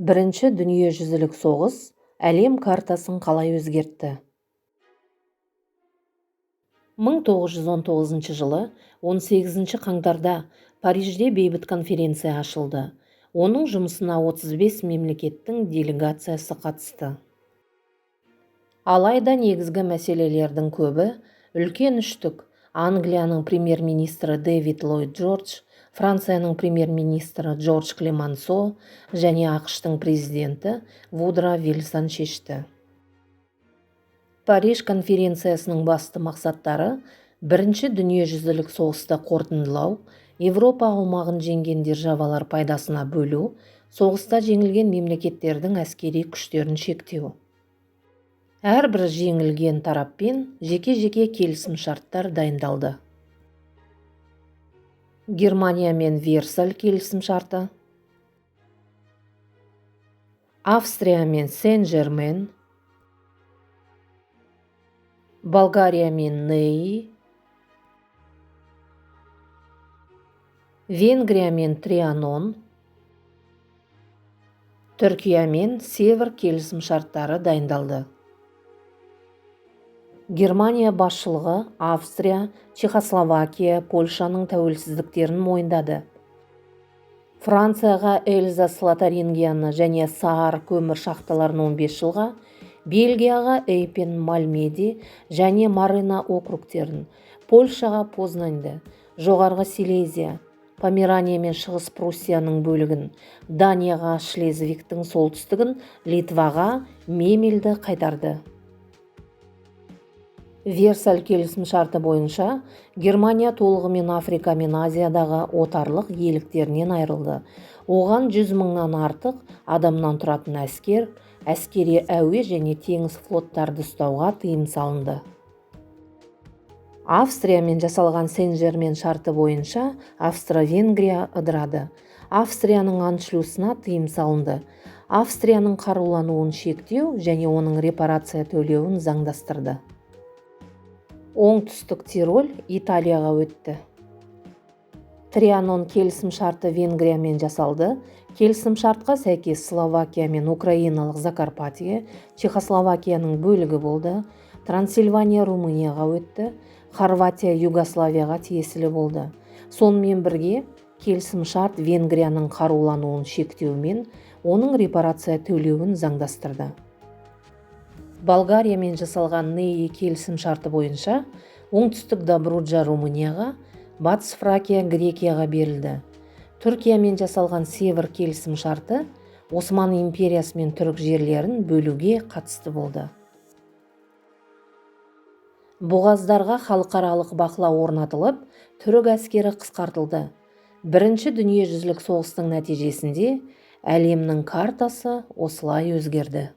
Бірінші дүниежүзілік соғыс әлем картасын қалай өзгертті? 1919 жылы 18 қаңтарда Парижде бейбіт конференция ашылды. Оның жұмысына 35 мемлекеттің делегациясы қатысты. Алайда негізгі мәселелердің көбі үлкен үштік Англияның премьер-министрі Дэвид Ллойд Джордж, Францияның премьер-министрі Джордж Клемансо және ақш-тың президенті Вудро Вильсон шешті. Париж конференциясының басты мақсаттары Бірінші дүниежүзілік соғысты қорытындылау, Европа аумағын жеңген державалар пайдасына бөлу, соғыста жеңілген мемлекеттердің әскери күштерін шектеу. Әрбір жеңілген тараппен жеке-жеке келісімшарттар дайындалды. Германия мен Версаль келісімшарты, Австрия мен Сен-Жермен, Болгария мен Неи, Венгрия мен Трианон, Түркия мен Север келісімшарттары дайындалды. Германия басшылығы Австрия, Чехословакия, Польшаның тәуелсіздіктерін мойындады. Францияға Эльзас Лотарингияны және Саар көмір шахталарын 15 жылға, Бельгияға Эйпен, Мальмеди және Марина округтерін, Польшаға Познаньды, Жоғарғы Силезия, Померания мен Шығыс Пруссияның бөлігін, Данияға Шлезвигтің солтүстігін, Литваға Мемельді қайтарды. Версаль келісімшарты бойынша Германия толығымен Африка мен Азиядағы отарлық иеліктерінен айырылды. Оған 100 мыңнан артық адамнан тұратын әскер, әскери әуе және теңіз флоттарды ұстауға тыйым салынды. Австриямен жасалған Сен-Жермен шарты бойынша Австро-Венгрия ыдырады. Австрияның аншлюсына тыйым салынды. Австрияның қарулануын шектеу және оның репарация төлеуін заңдастырды. Оңтүстік Тироль Италияға өтті. Трианон келісімшарты Венгриямен жасалды. Келісімшартқа сәйкес Словакия мен Украиналық Закарпатия Чехословакияның бөлігі болды. Трансильвания Румынияға өтті. Хорватия Югославияға тиесілі болды. Сонымен бірге келісімшарт Венгрияның қарулануын шектеумен оның репарация төлеуін заңдастырды. Болгариямен жасалған Неи келісімшарты бойынша оңтүстік Добруджа Румынияға, батыс Фракия Грекияға берілді. Түркиямен жасалған Север келісімшарты Осман империясы мен түрік жерлерін бөлуге қатысты болды. Бұғаздарға халықаралық бақылау орнатылып, түрік әскері қысқартылды. Бірінші дүниежүзілік соғыстың нәтижесінде әлемнің картасы осылай өзгерді.